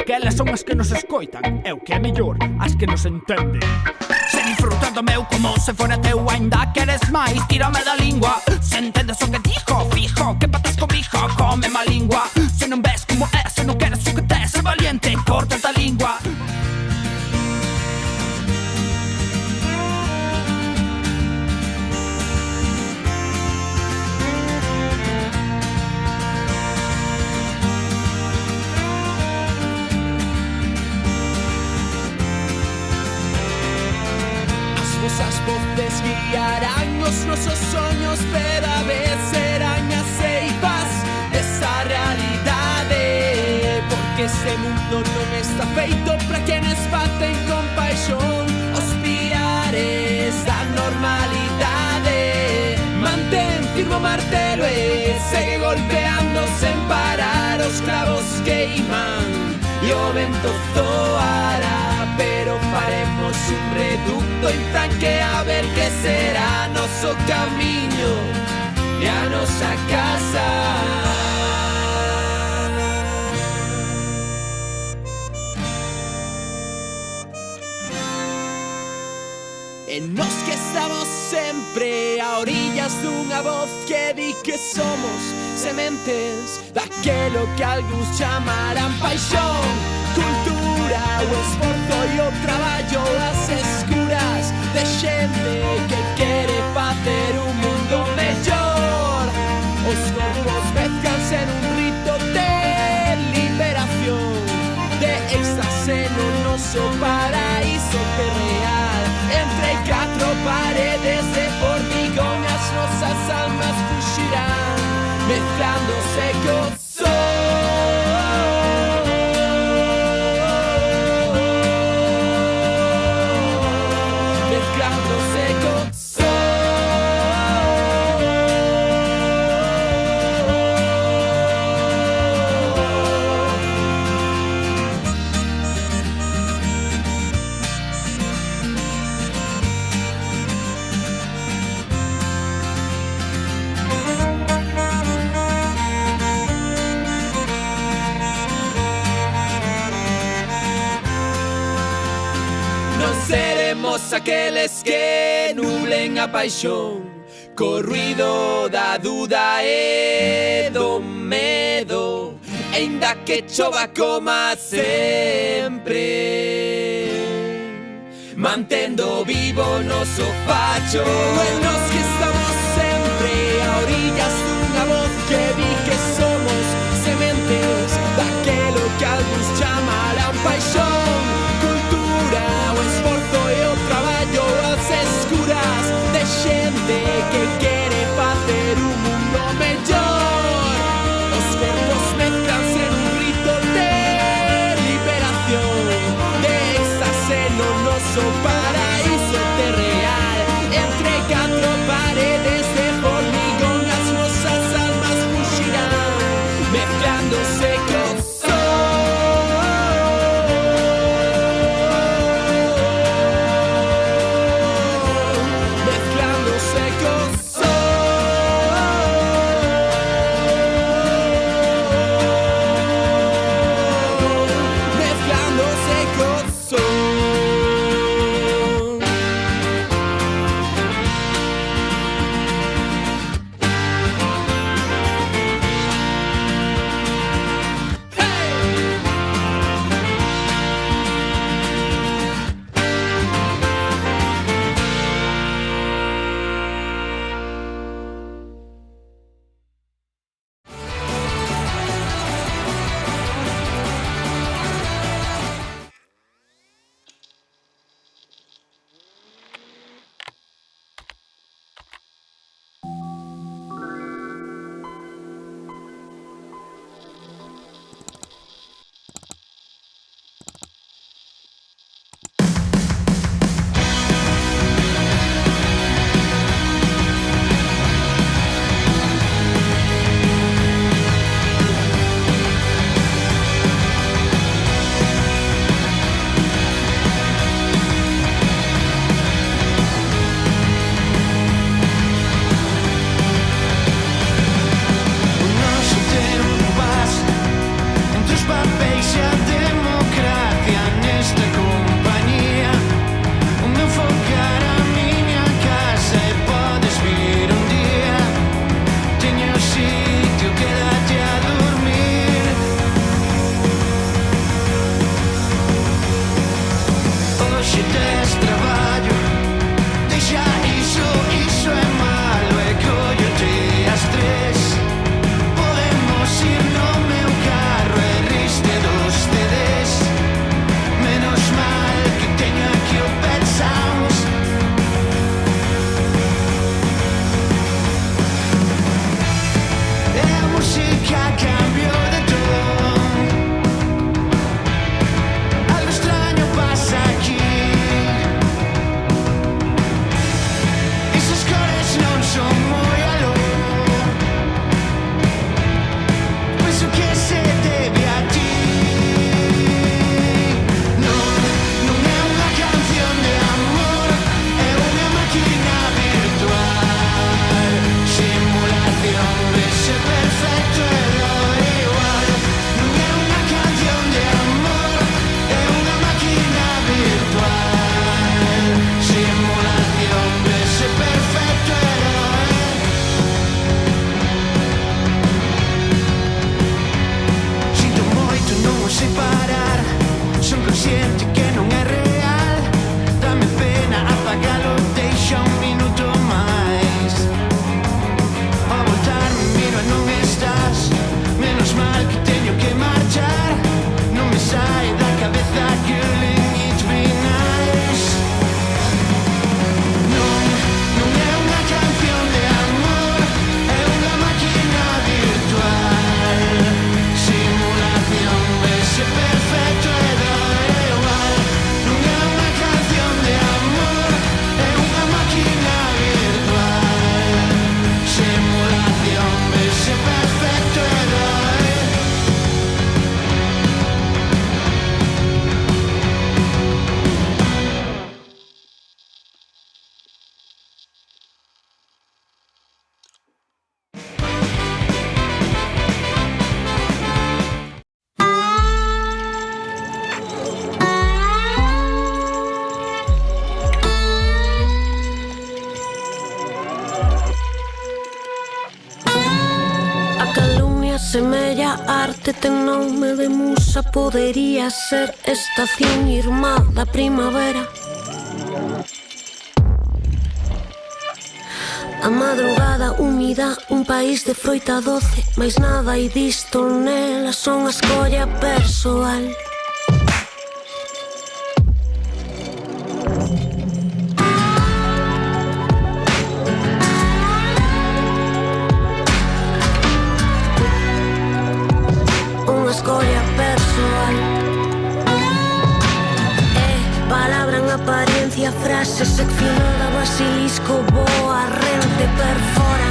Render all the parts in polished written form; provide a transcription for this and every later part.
Que elas son as que nos escoitan, e o que é mellor, as que nos entenden. Se disfrutas do meu como se fora teu, ainda queres máis, tírame da lingua. Se entendes o que dijo, fijo, que patas comigo, come má lingua. Se non ves como é, se non queres o que tes, ser valiente, corta esta lingua. As voces guiarán os nosos soños, pero a vez serán as ceifas desa realidade. Porque este mundo non está feito para quenes baten con paixón os pilares da normalidade. Mantén firme o martelo e segue golpeando sen parar. Os clavos queiman e o vento zoará, pero faremos un reducto infranque a ver que será noso camiño e a nosa casa. E nos que estamos sempre a orillas dunha voz que di que somos sementes daquelo que algúns chamarán paixón, cultura, o esforzo e o traballo, as escuras de xente que quere facer un mundo mellor. Os corpos mezclanse nun rito de liberación, de éxtase no noso paraíso que real. Entre catro paredes de formigón as nosas almas fuxirán, mezclándose co aqueles que nublen a paixón, co ruido da duda e do medo, ainda que chova coma sempre, mantendo vivo o noso facho. En nos que estamos sempre a orillas dunha voz que di que somos sementes daquelo que algúns chamarán paixón, cultura, o esforzo e o traballo, as escuras de xente que quere facer un mundo mellor. Os corpos mezclanse nun rito de liberación, de éxtase no noso paraíso terreal. Entre catro paredes de formigón as nosas almas fuxirán, mezclándose co parar. Son consciente que non é real. Dame pena apagalo, deixa un minuto máis. Ao voltar me miro e non estás. Menos mal que teño que marchar. Non me sai da cabeza killing it be nice. Non é unha canción de amor, é unha máquina virtual. Simulación, ese perfecto e da igual. Non é unha canción de amor, é unha máquina virtual. Simulación, ese perfecto e da igual. A calumnia semella arte, ten nome de musa. Podería ser estación irmá da primavera. A madrugada húmida, un país de froita doce. Mais nada hai disto nela, son a escolla persoal. Unha escolla persoal. Palabra en apariencia, frase seccionada, basilisco, boa, rente perfora.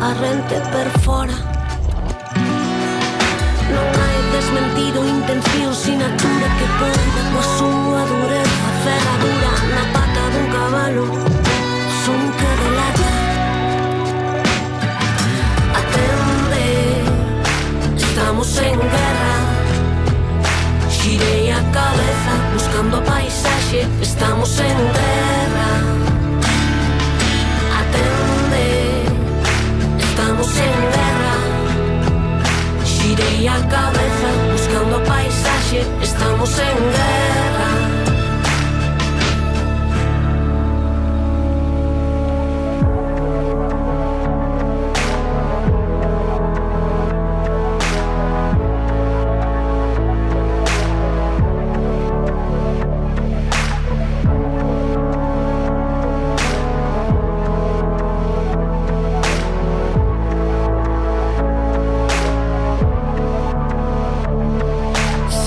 A rente perfora. Non hai desmentido, intención, sinatura que poida coa súa dureza, ferradura na pata dun cabalo, son que delata. Atende, estamos en guerra. Girei a cabeza buscando a paisaxe, estamos en guerra. Atende, estamos en guerra. Girei a cabeza buscando a paisaxe, estamos en guerra.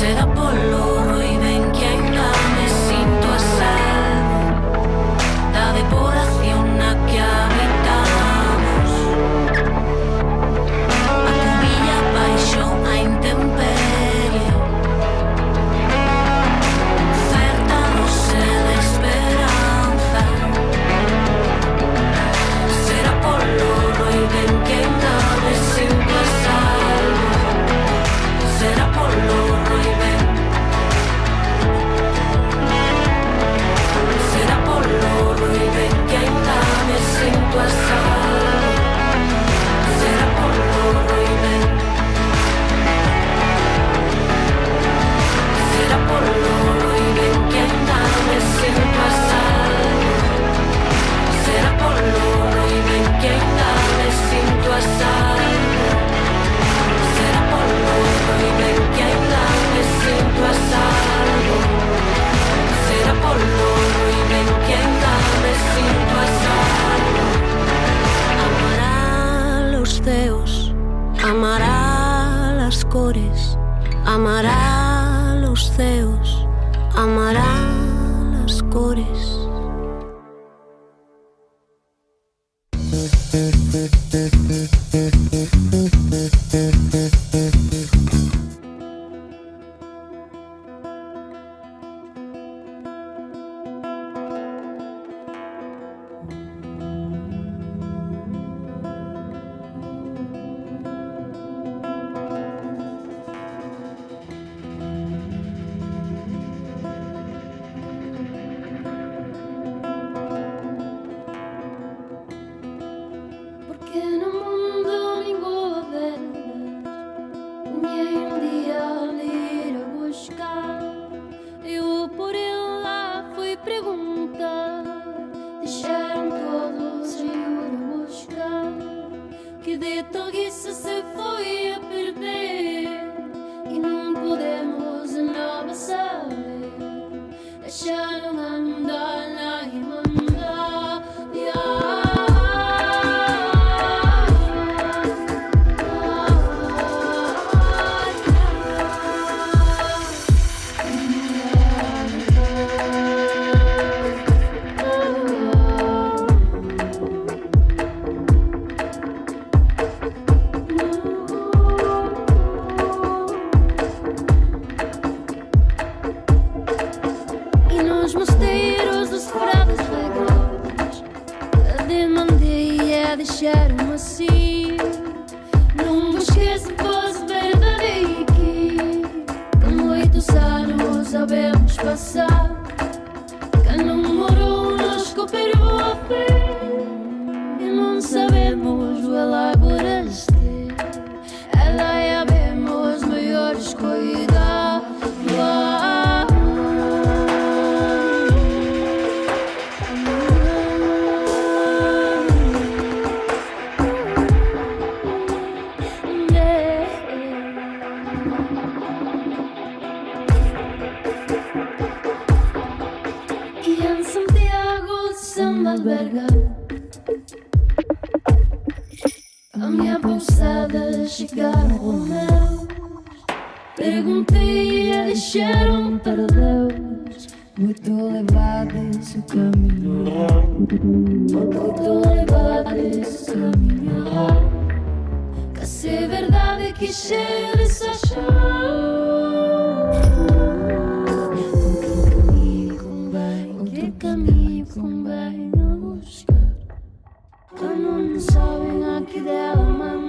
Será polo e ben que ainda me sinto a salvo da depuración na que habitamos. A cubilla baixo a intemperie, certa doce de esperanza. Será polo e ben que ainda me sinto a salvo. Será polo e ben. Será polo e ben que ainda me sinto a salvo. Será polo e ben. Será polo e ben que ainda me sinto a salvo. Será polo e ben que ainda me sinto a salvo. Será polo e ben que ainda me sinto a salvo. Será polo e ben que ainda me sinto a salvo. Amará los ceos, amará las cores, amará los ceos, amará las cores. passar, que non morou nos cooperou a fé, e non sabemos o ela agora este, ela é a vemos maiores cuidados. Alberga a minha pousada chegaram Romeus. Perguntei e eles disseram para Deus. Muito elevado esse caminho, muito elevado esse caminho. Que se é verdade que eles acham. Outro caminho convém a buscar, que não sabem a que dela mandar.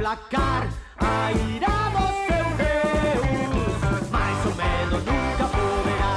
aplacar airados seus deus, mais o medo nunca poderá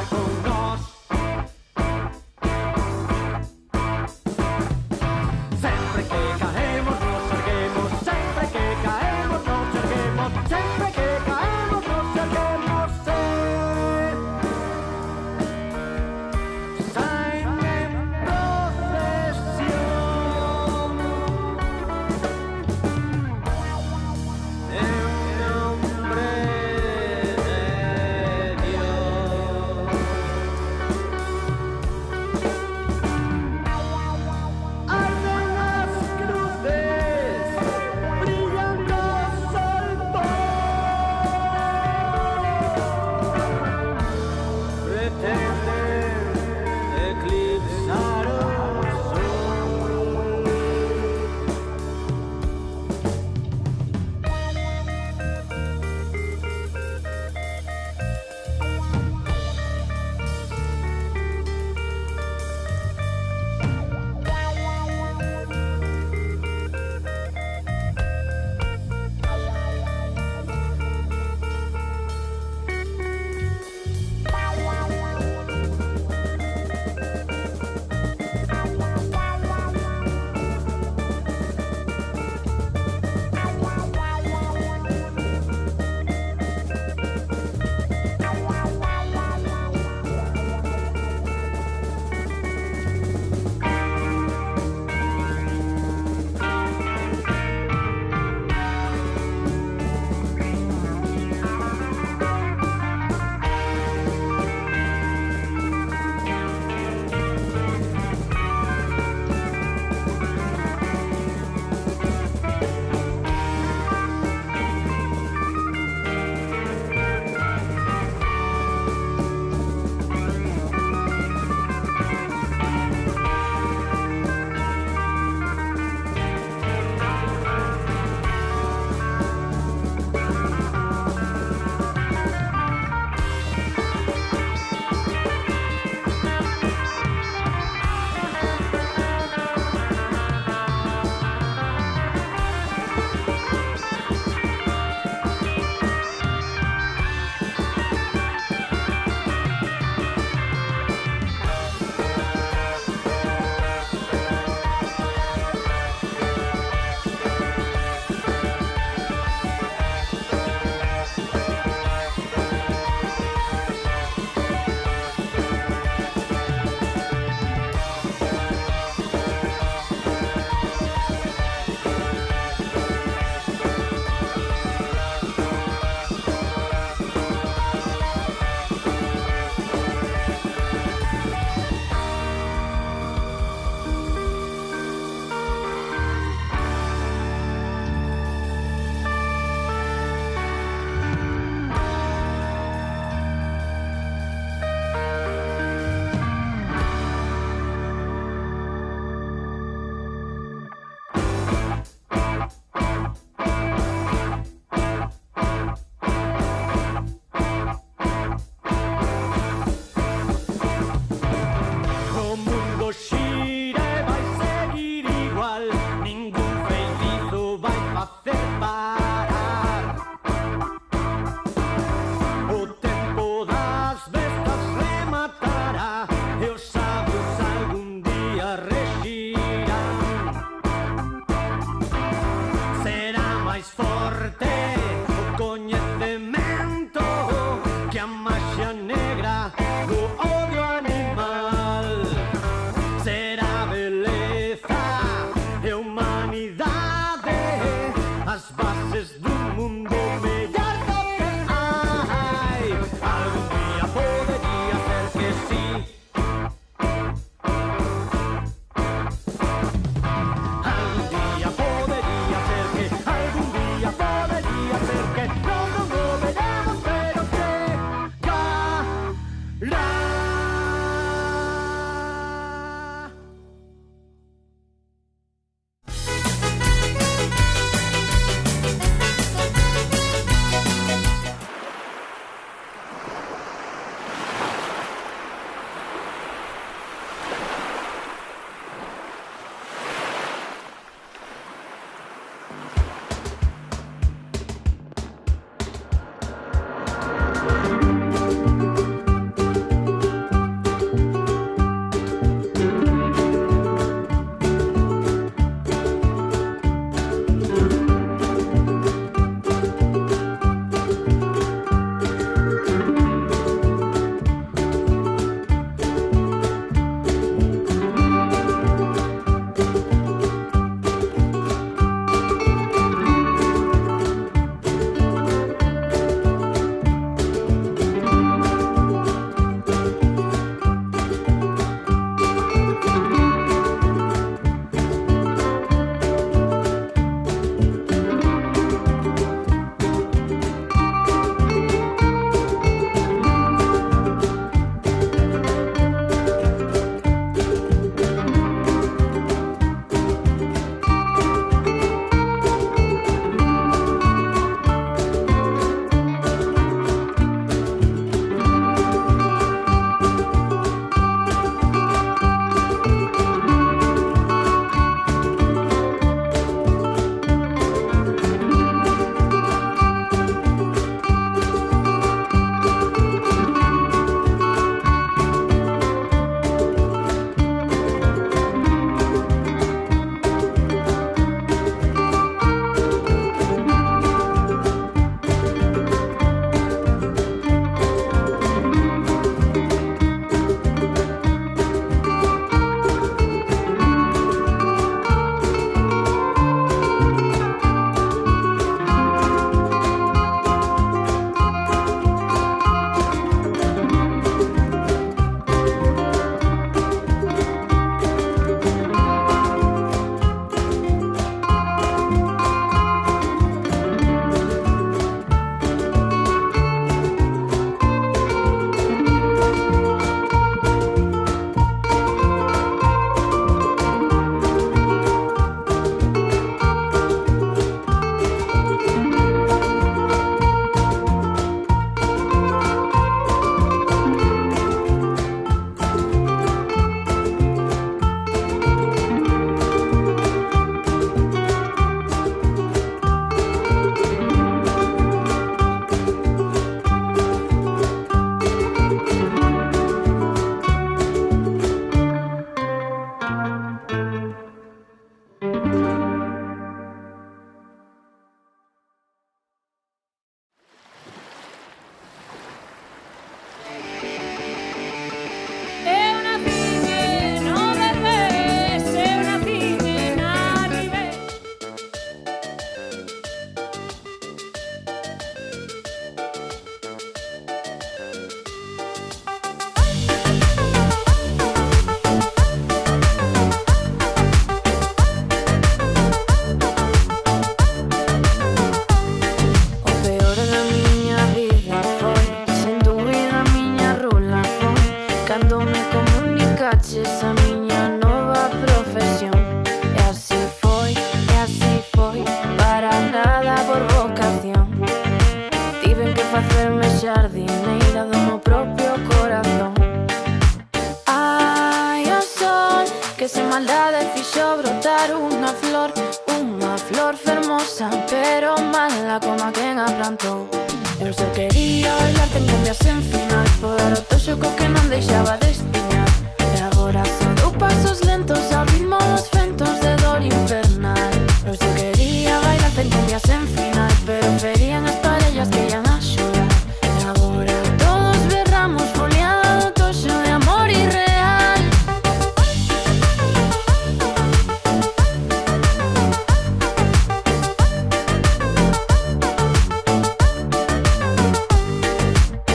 cumbia sen final. Poder o toxo co que non deixaba de espiñar. E agora só dou pasos lentos ao ritmo dos ventos de dor infernal. Eu só quería bailar en cumbia sen final, pero ferían as parellas que ian a xorar. E agora todos berramos foliado toxo de amor irreal.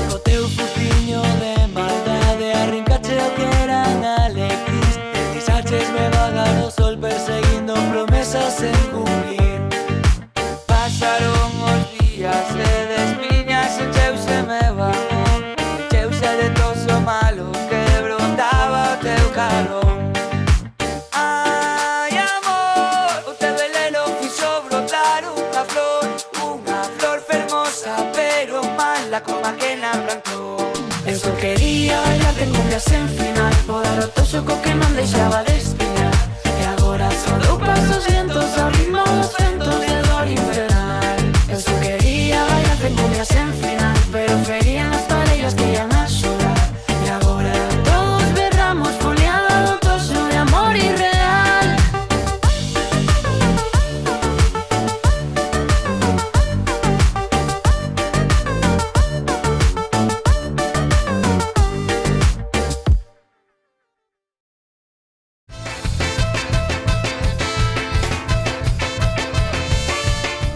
Co teu fuciño de maldade arrincache o que eran alequís. Deslizachesme vagar o sol perseguindo promesas sen cumplir. Pasaron os días e despiñas encheuseme vagón. Encheuse de toso malo que brotaba o teu calón. Ai, amor, o teu veleno fixo brotar unha flor fermosa, pero mala como a que na plantou. Eu só quería bailar en cumbia sen final, poder o toxo co que non deixaba de espiñar. E agora só dou pasos lentos ao ritmo dos ventos de dor infernal. Eu só quería bailar en cumbia sen final, pero ferían as parellas que ian a xorar. E agora todos berramos foliado do toxo de amor irreal.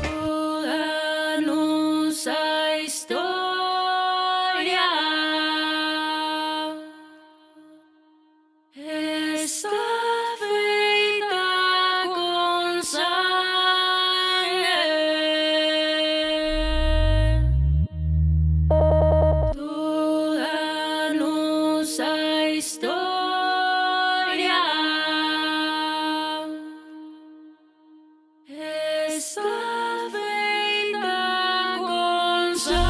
Toda nosa historia está feita con sangue. Toda nosa historia está feita con sangue.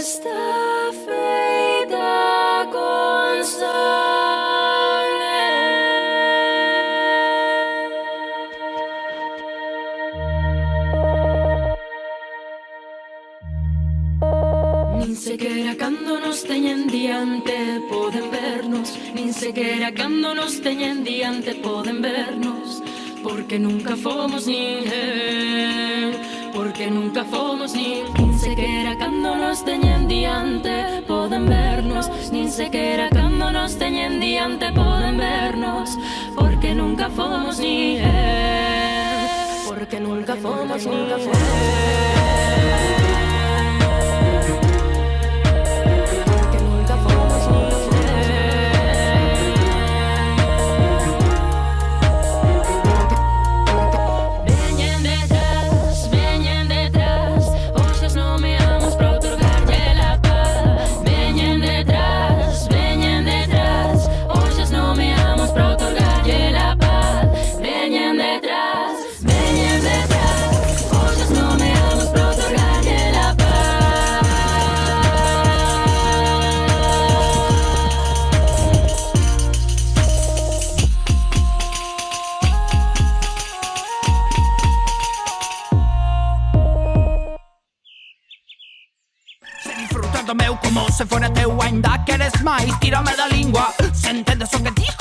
Está feita con sangue. Nin sequera cando nos teñen diante poden vernos, nin sequera cando nos teñen diante poden vernos, porque nunca fomos ninguén, porque nunca fomos nin sequera cando nos teñen diante poden vernos, nin sequera cando nos teñen diante poden vernos, porque nunca fomos ninguén, porque nunca fomos ninguén. Veñen detrás, hoxes nomeamos pra outorgarlle la paz. Veñen detrás, hoxes nomeamos pra outorgarlle la paz. Veñen detrás, hoxes nomeamos pra outorgarlle la paz. Se disfrutando meu como se fora teu, aínda queres máis, tírame da lingua. Se entendes o que digo,